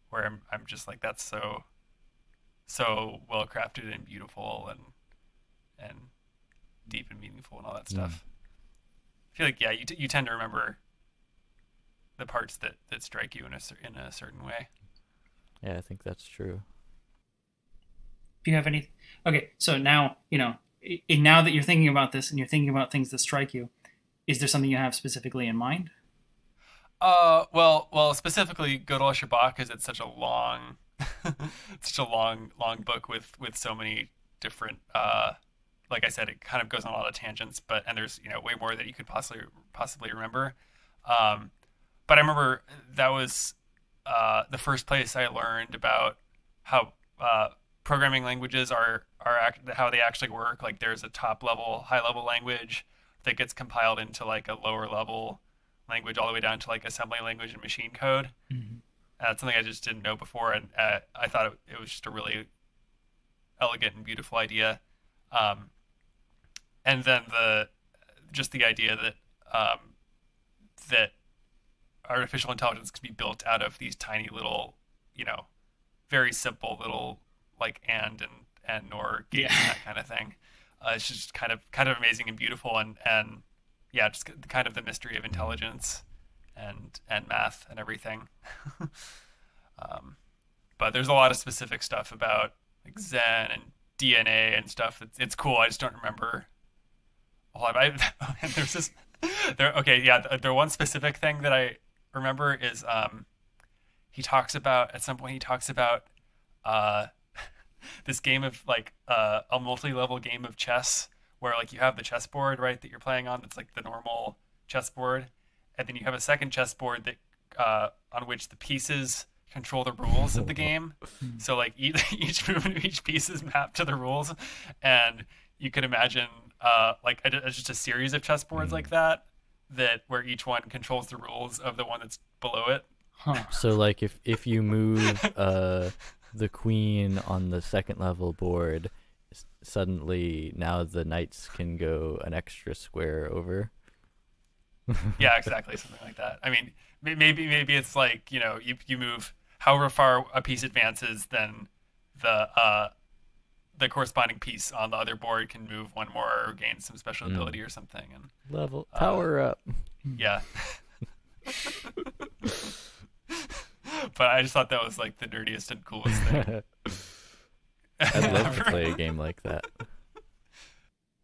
[SPEAKER 3] Where I'm just like that's so well crafted and beautiful and deep and meaningful and all that
[SPEAKER 2] mm.
[SPEAKER 3] stuff. I feel like yeah, you tend to remember the parts that strike you in a certain way.
[SPEAKER 2] Yeah, I think that's true.
[SPEAKER 1] do you have any? Okay, so now now that you're thinking about this and you're thinking about things that strike you, is there something you have specifically in mind?
[SPEAKER 3] Well, specifically Godel Shabbat because it's such a long, such a long book with so many different. Like I said, it kind of goes on a lot of tangents, but and there's way more that you could possibly remember. Um, but I remember that was the first place I learned about how programming languages how they actually work. Like there's a top level, high level language that gets compiled into like a lower level language all the way down to like assembly language and machine code.
[SPEAKER 1] Mhm.
[SPEAKER 3] That's something I just didn't know before, and I thought it was just a really elegant and beautiful idea. Um, and then the idea that that artificial intelligence can be built out of these tiny little, you know, very simple little like and nor
[SPEAKER 1] Yeah.
[SPEAKER 3] gates and that kind of thing. It's just kind of amazing and beautiful and yeah, just kind of the mystery of
[SPEAKER 2] Mm.
[SPEAKER 3] intelligence and math and everything. um, but there's a lot of specific stuff about like Zen and DNA and stuff. It's cool. I just don't remember a lot. There's this there. Okay, yeah. The one specific thing that I remember is he talks about at some point he talks about uh this game of like a multi-level game of chess where like you have the chessboard right that you're playing on that's like the normal chessboard, and then you have a second chessboard that on which the pieces control the rules of the game. So like each movement of each piece is mapped to the rules, and you could imagine just a series of chessboards
[SPEAKER 2] Mm.
[SPEAKER 3] like that where each one controls the rules of the one that's below it.
[SPEAKER 1] Huh.
[SPEAKER 2] So like if you move the queen on the second level board, suddenly now the knights can go an extra square over.
[SPEAKER 3] Yeah, exactly, something like that. I mean, maybe it's like you move however far a piece advances, then the uh, the corresponding piece on the other board can move one more or gain some special
[SPEAKER 2] Mm.
[SPEAKER 3] ability or something. And
[SPEAKER 2] Level
[SPEAKER 3] uh,
[SPEAKER 2] power up.
[SPEAKER 3] yeah, but I just thought that was like the nerdiest and coolest thing
[SPEAKER 2] I'd love to
[SPEAKER 3] ever.
[SPEAKER 2] play a game like that.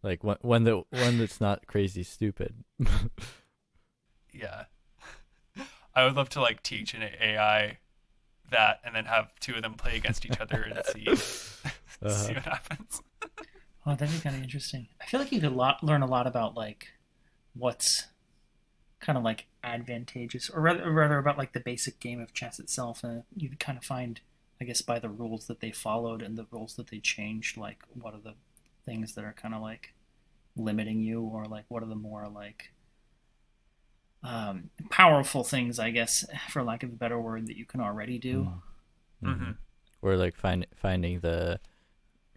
[SPEAKER 2] Like one that's not crazy stupid.
[SPEAKER 3] Yeah, I would love to like teach an AI that, and then have two of them play against each other and see
[SPEAKER 2] Uh,
[SPEAKER 3] see what happens.
[SPEAKER 1] Oh, that'd be kind of interesting. I feel like you could learn a lot about like what's kind of like advantageous, or rather about like the basic game of chess itself. And you could kind of find, I guess, by the rules that they followed and the rules that they changed, like what are the things that are kind of like limiting you, or like what are the more like powerful things, I guess, for lack of a better word, that you can already do.
[SPEAKER 2] Mm-hmm. Or like finding the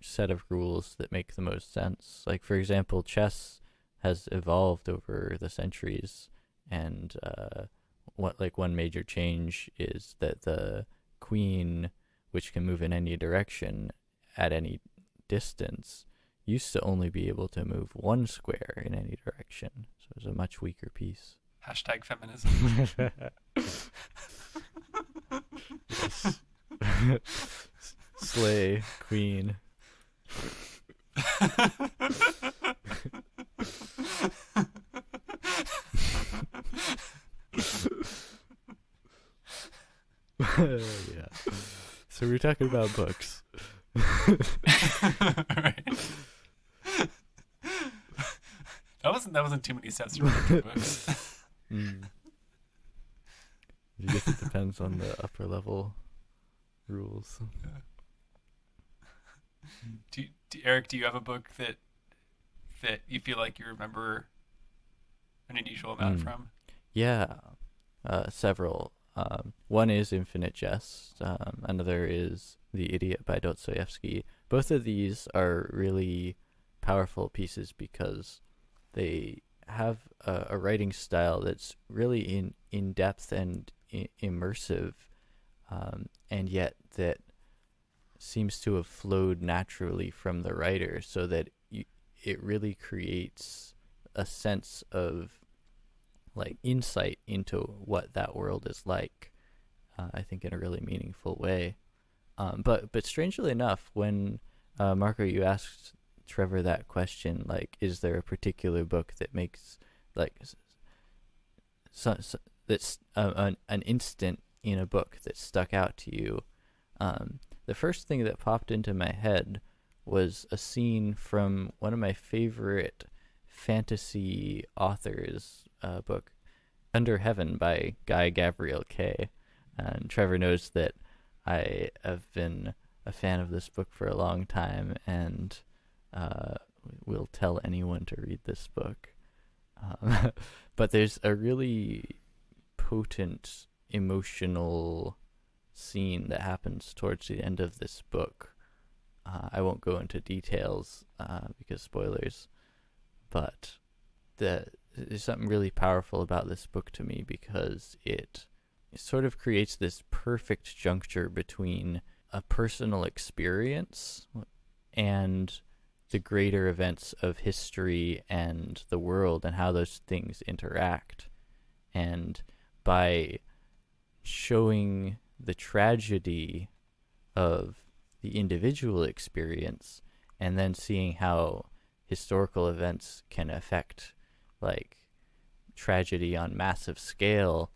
[SPEAKER 2] set of rules that make the most sense. Like for example, chess has evolved over the centuries, and one major change is that the queen, which can move in any direction at any distance, used to only be able to move one square in any direction. So it was a much weaker piece.
[SPEAKER 3] Hashtag feminism.
[SPEAKER 2] Yes. Slay, queen. Yeah. So we're talking about books.
[SPEAKER 3] Right. That wasn't too many steps to read books.
[SPEAKER 2] I guess it depends on the upper level rules.
[SPEAKER 3] Eric, do you have a book that you feel like you remember an unusual amount from?
[SPEAKER 2] Yeah, several. One is Infinite Jest. Another is The Idiot by Dostoevsky. Both of these are really powerful pieces because they have a writing style that's really in depth and immersive, and yet that seems to have flowed naturally from the writer, so that it really creates a sense of like insight into what that world is like. I think in a really meaningful way. But strangely enough, when Marco, you asked Trevor that question, like, is there a particular book that makes like that's an instant in a book that stuck out to you? The first thing that popped into my head was a scene from one of my favorite fantasy authors' book, Under Heaven by Guy Gabriel Kay. And Trevor knows that I have been a fan of this book for a long time, and will tell anyone to read this book. But there's a really potent emotional scene that happens towards the end of this book. I won't go into details because spoilers, but there's something really powerful about this book to me because it sort of creates this perfect juncture between a personal experience and the greater events of history and the world and how those things interact. And by showing the tragedy of the individual experience and then seeing how historical events can affect like tragedy on massive scale,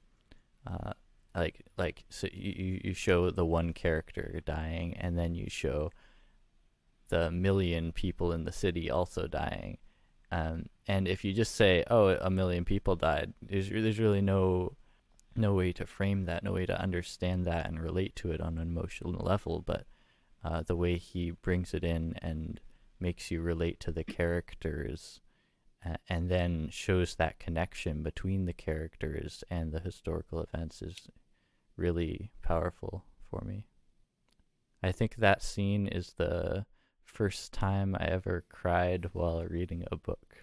[SPEAKER 2] so you show the one character dying, and then you show the million people in the city also dying, and if you just say, oh, a million people died, there's really no way to frame that, no way to understand that and relate to it on an emotional level. But the way he brings it in and makes you relate to the characters, and then shows that connection between the characters and the historical events, is really powerful for me. I think that scene is the first time I ever cried while reading a book.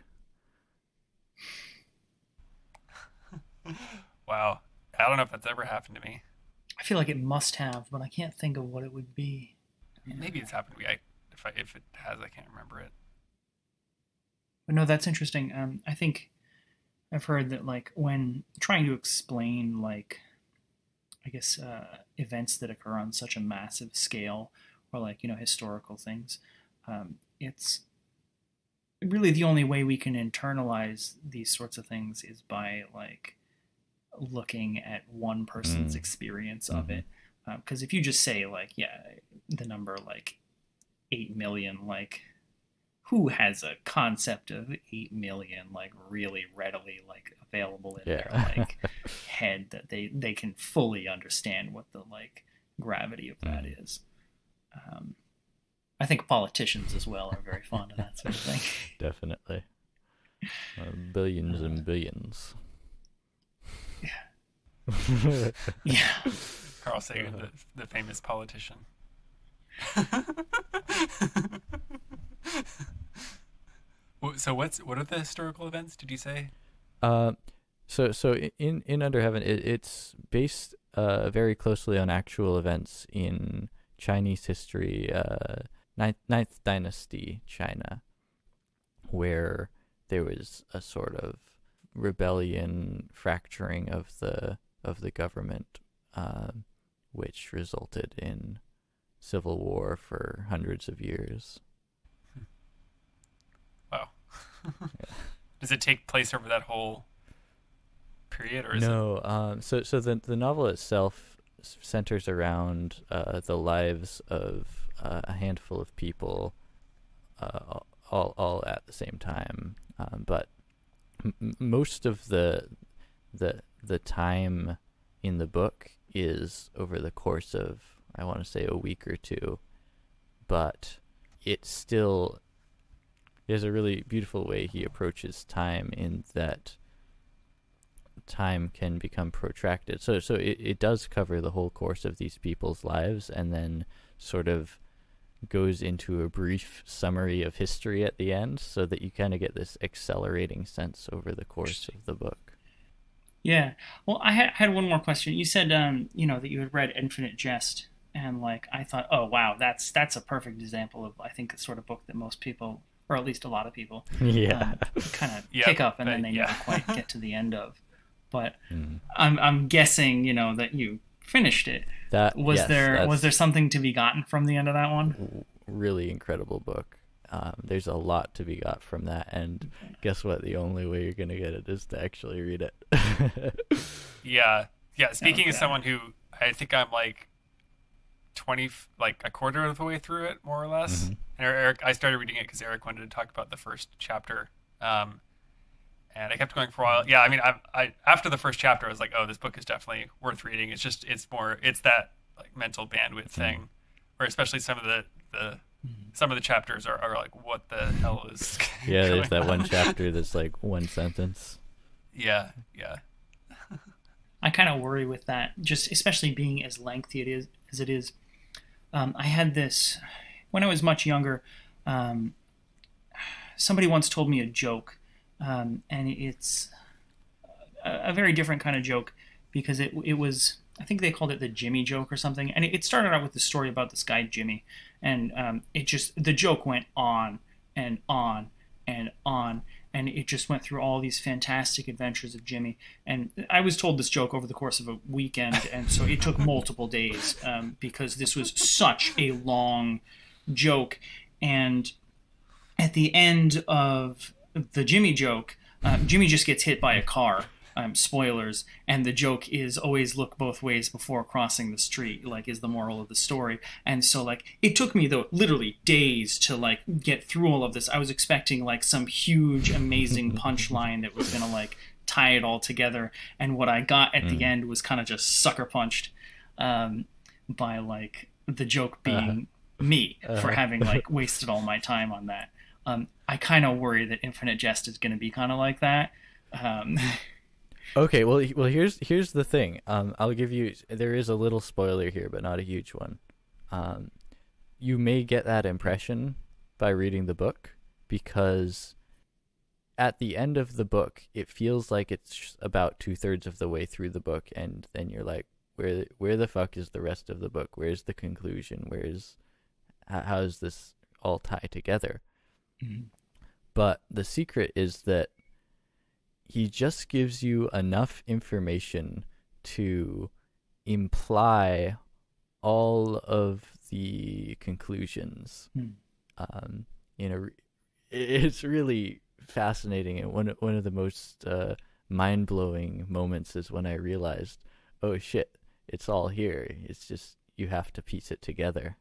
[SPEAKER 3] Wow. I don't know if that's ever happened to me.
[SPEAKER 1] I feel like it must have, but I can't think of what it would be.
[SPEAKER 3] Maybe it's happened to me. If it has, I can't remember it.
[SPEAKER 1] But no, that's interesting. I think I've heard that like when trying to explain like, I guess, events that occur on such a massive scale, or like, historical things, it's really the only way we can internalize these sorts of things is by like looking at one person's experience of it. Because if you just say like, yeah, the number like 8 million, like who has a concept of 8 million like really readily like available in their like head that they can fully understand what the like gravity of that is. I think politicians as well are very fond of that sort of thing.
[SPEAKER 2] Definitely. Billions and billions.
[SPEAKER 1] Yeah.
[SPEAKER 3] Carl Sagan, the famous politician. So what are the historical events? Did you say?
[SPEAKER 2] Uh, so in Under Heaven, it's based very closely on actual events in Chinese history, ninth Dynasty China, where there was a sort of rebellion, fracturing of the government, which resulted in civil war for hundreds of years.
[SPEAKER 3] Wow.
[SPEAKER 2] Yeah.
[SPEAKER 3] Does it take place over that whole period, or is
[SPEAKER 2] No, so the novel itself centers around the lives of a handful of people, all at the same time. But most of the time in the book is over the course of, I want to say, a week or two, but it still there's a really beautiful way he approaches time, in that time can become protracted. So it does cover the whole course of these people's lives, and then sort of goes into a brief summary of history at the end, so that you kind of get this accelerating sense over the course of the book.
[SPEAKER 1] Yeah. Well, I had one more question. You said, that you had read Infinite Jest, and like I thought, oh wow, that's a perfect example of, I think, the sort of book that most people, or at least a lot of people,
[SPEAKER 2] Yeah.
[SPEAKER 1] kind of pick up and then they
[SPEAKER 3] yeah.
[SPEAKER 1] never quite get to the end of. But I'm guessing, that you finished it. Was there something to be gotten from the end of that one?
[SPEAKER 2] Really incredible book. There's a lot to be got from that, and guess what? The only way you're gonna get it is to actually read it.
[SPEAKER 3] Yeah. Speaking as someone who, I think I'm like a quarter of the way through it, more or less.
[SPEAKER 2] Mm-hmm.
[SPEAKER 3] And Eric, I started reading it because Eric wanted to talk about the first chapter, and I kept going for a while. Yeah, I mean, I after the first chapter, I was like, oh, this book is definitely worth reading. It's that like mental bandwidth thing, where especially some of the chapters are like, what the hell is
[SPEAKER 2] Yeah, there's that
[SPEAKER 3] on?
[SPEAKER 2] one chapter that's like one sentence.
[SPEAKER 3] Yeah.
[SPEAKER 1] I kind of worry with that, just especially being as lengthy as it is. I had this when I was much younger. Somebody once told me a joke, and it's a very different kind of joke, because it was, I think they called it the Jimmy joke or something, and it started out with the story about this guy Jimmy, and the joke went on and on and on, and it just went through all these fantastic adventures of Jimmy. And I was told this joke over the course of a weekend, and so it took multiple days, because this was such a long joke. And at the end of the Jimmy joke, Jimmy just gets hit by a car. Spoilers, and the joke is always look both ways before crossing the street, like, is the moral of the story. And so, like, it took me, though, literally days to, like, get through all of this. I was expecting, like, some huge, amazing punchline that was gonna, like, tie it all together, and what I got at the end was kind of just sucker punched by, like, the joke being me for having, like, wasted all my time on that. I kind of worry that Infinite Jest is gonna be kind of like that.
[SPEAKER 2] Okay, well, here's the thing. I'll give you. There is a little spoiler here, but not a huge one. You may get that impression by reading the book, because at the end of the book, it feels like it's about 2/3 of the way through the book, and then you're like, where the fuck is the rest of the book? Where's the conclusion? How does this all tie together? Mm-hmm. But the secret is that he just gives you enough information to imply all of the conclusions. It's really fascinating, and one of the most mind-blowing moments is when I realized, oh shit, it's all here. It's just you have to piece it together.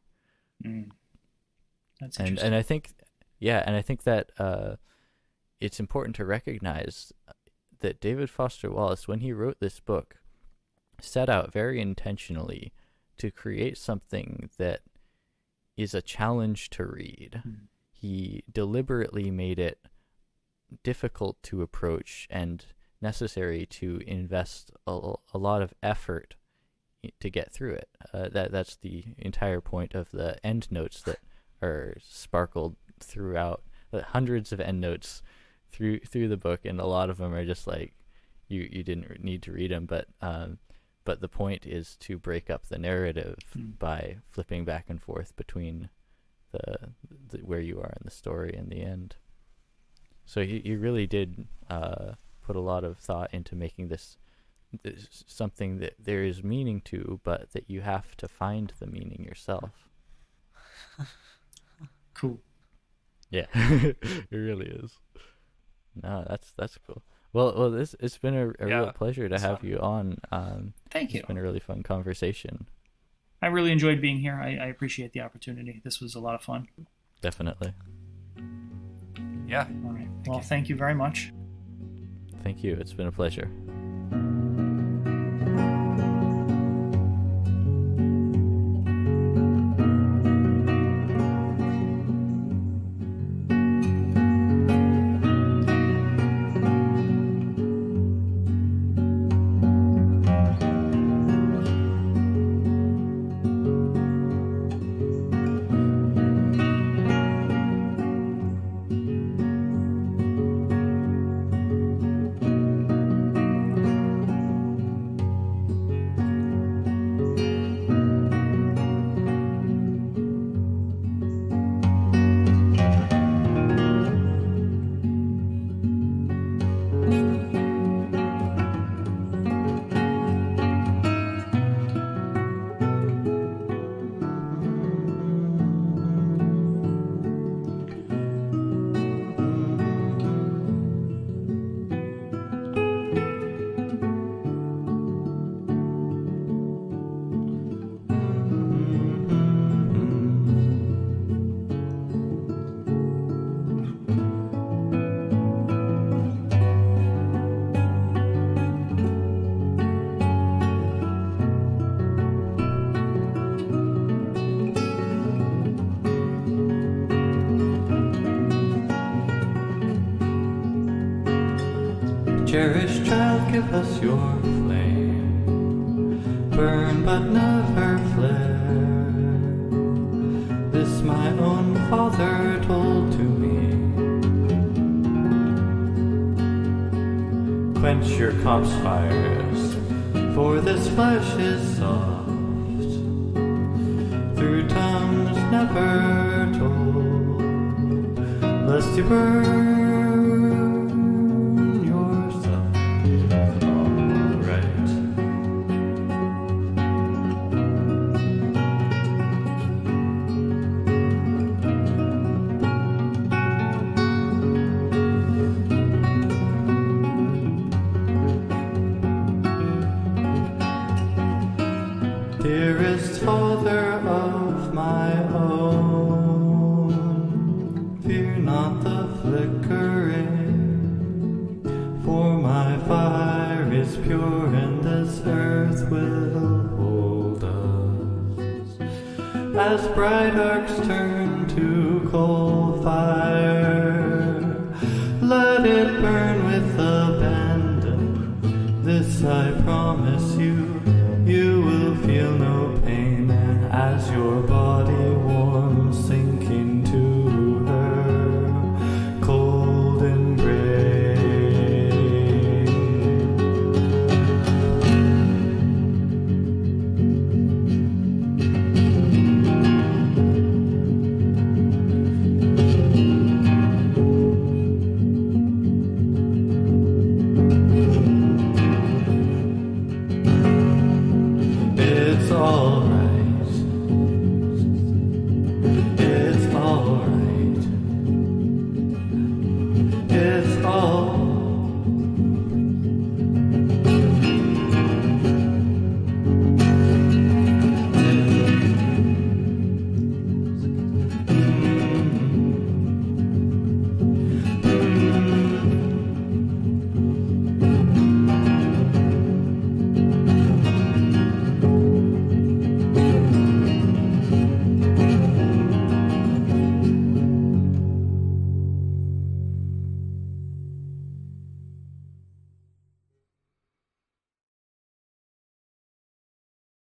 [SPEAKER 1] That's interesting.
[SPEAKER 2] And I think that it's important to recognize that David Foster Wallace, when he wrote this book, set out very intentionally to create something that is a challenge to read. He deliberately made it difficult to approach, and necessary to invest a lot of effort to get through it. That's the entire point of the endnotes that are sparkled throughout, hundreds of endnotes through the book, and a lot of them are just like you didn't need to read them, but the point is to break up the narrative by flipping back and forth between the where you are in the story and the end. So you really did put a lot of thought into making this something that there is meaning to, but that you have to find the meaning yourself.
[SPEAKER 1] Cool.
[SPEAKER 2] Yeah, it really is. No, that's cool. Well, it's been a real pleasure to have you on.
[SPEAKER 1] Thank you.
[SPEAKER 2] It's been a really fun conversation.
[SPEAKER 1] I really enjoyed being here. I appreciate the opportunity. This was a lot of fun.
[SPEAKER 2] Definitely.
[SPEAKER 3] Yeah.
[SPEAKER 1] All right. Well, thank you very much.
[SPEAKER 2] Thank you. It's been a pleasure.
[SPEAKER 4] Cherished child, give us your flame, burn but never flare. This my own father told to me. Quench your copse fires, for this flesh is soft, through tongues never told, lest you burn. Dearest Father of my own, fear not the flickering, for my fire is pure and this earth will hold us. As bright arcs turn to coal fire, let it burn with abandon. This I promise you. You will feel no pain as your